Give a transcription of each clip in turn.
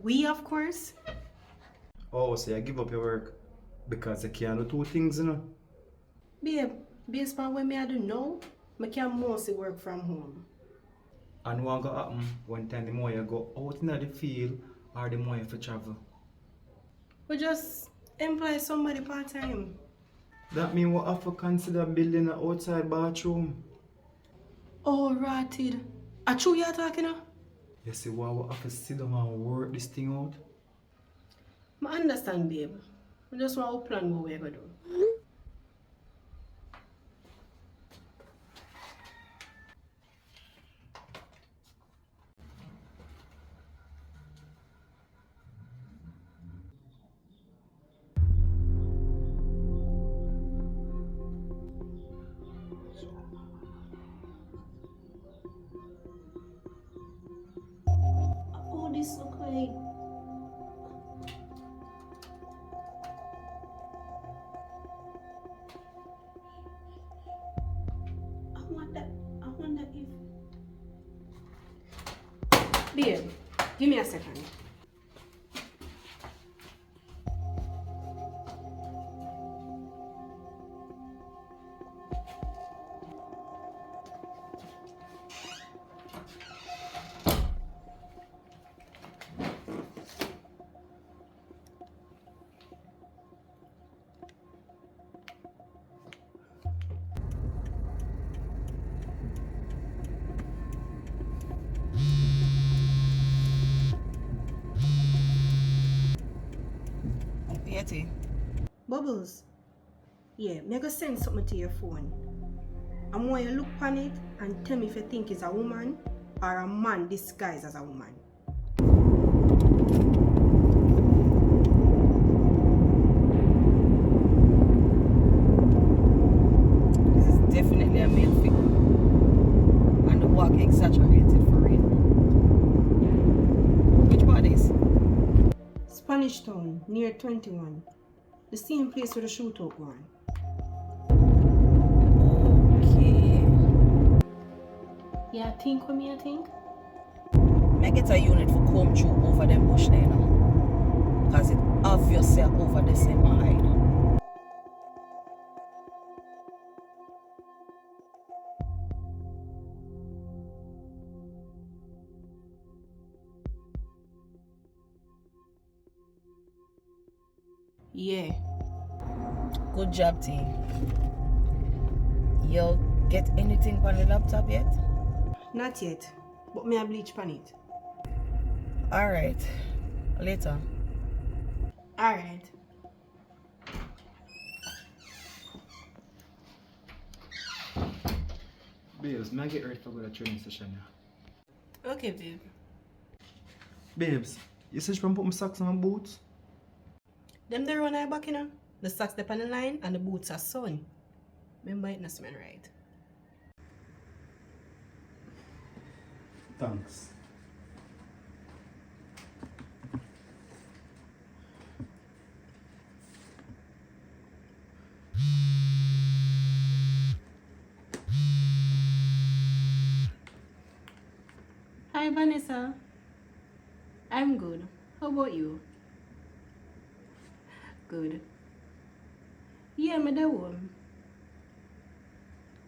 We, of course. Oh, so you give up your work because you can't do two things, you know? Babe, based on what me I do now, I can mostly work from home. And what go happen one time the more you go out in the field or the more you have to travel? We just employ somebody part-time. That mean we have to consider building an outside bathroom. Oh, rotted. A true you talking now? You see why we have to sit down and work this thing out? I understand, babe. I just want to plan what we're going to do. Oh, this look like... I wonder if... Babe, give me a second. Yeti. Bubbles. Yeah, me go send something to your phone. I want you to look on it and tell me if you think it's a woman or a man disguised as a woman. This is definitely a male figure. And the walk exaggerated for real. Which part is? Spanish Town, near 21. The same place where the shootout going. Okay. Yeah, think what me I think? I get a unit for comb through over them bush there now. Because it obviously over the same hide. Yeah. Good job, team. You get anything on the laptop yet? Not yet, but me I bleach pan it. Alright. Later. Alright. Babes, may I get ready to go to the training session now? Okay, babe. Babes, you said you want to put my socks on my boots? Them there on our back, you know? The socks they on the line and the boots are sewn. Remember it not smell right. Thanks. Hi, Vanessa. I'm good. How about you? Good. Yeah, I'm at home.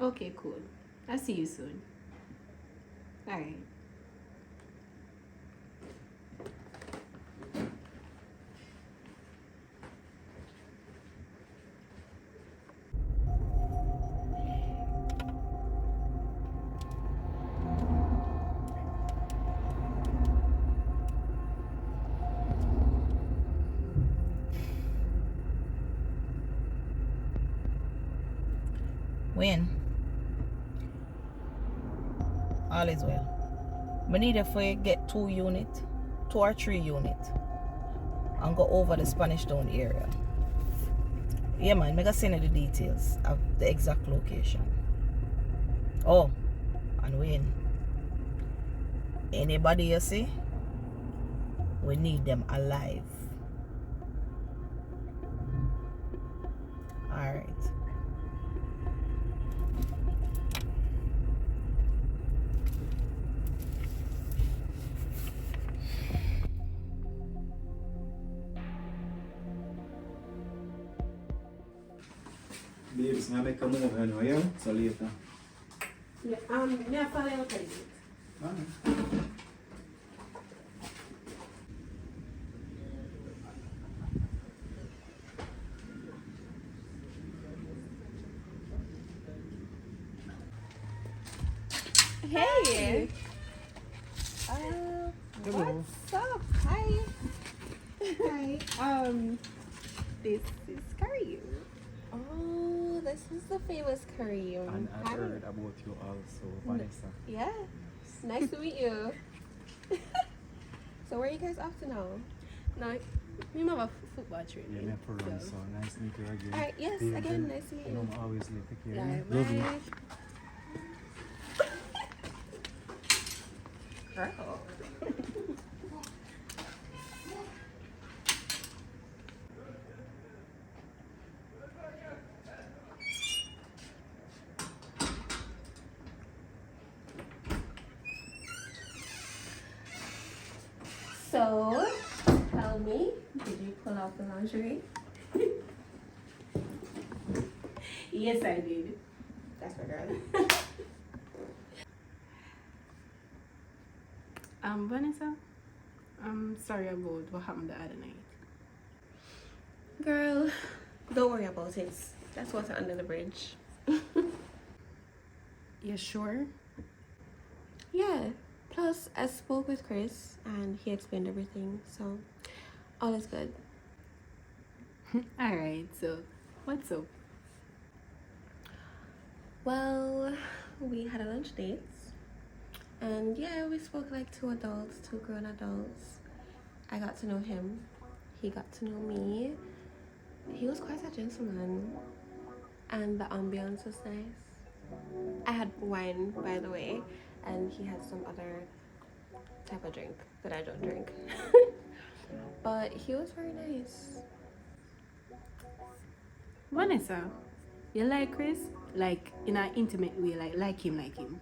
Okay, cool. I'll see you soon. Alright. When? All is well. We need if we get 2 or 3 units, and go over the Spanish Town area. Yeah man, I'm gonna send you the details of the exact location. Oh, and when? Anybody you see? We need them alive. Alright. Babes, may I make a move anyway, yeah? So later. Yeah, may I follow you okay? Hey. Hello. What's up? Hi. Hi. This is Kareem. Oh, this is the famous Kareem. And I Hi. heard about you also, Vanessa. Yeah. Nice to meet you. So where are you guys off to now? No, we have a football training. Yeah, me for run, so nice to meet you again. Alright, yes, Babe, again, nice to meet You know, you. I'm always late. Take care. Yeah, yeah? Love you. bye. Girl. So, tell me, did you pull out the lingerie? Yes, I did. That's my girl. Vanessa, I'm sorry about what happened the other night. Girl, don't worry about it. That's water under the bridge. You sure? Yeah. Plus, I spoke with Chris and he explained everything, so all is good. Alright, so what's up? Well, we had a lunch date. And yeah, we spoke like two grown adults. I got to know him. He got to know me. He was quite a gentleman. And the ambience was nice. I had wine, by the way, and he had some other type of drink that I don't drink. But he was very nice. Vanessa, you like Chris? Like in an intimate way, like him, like him.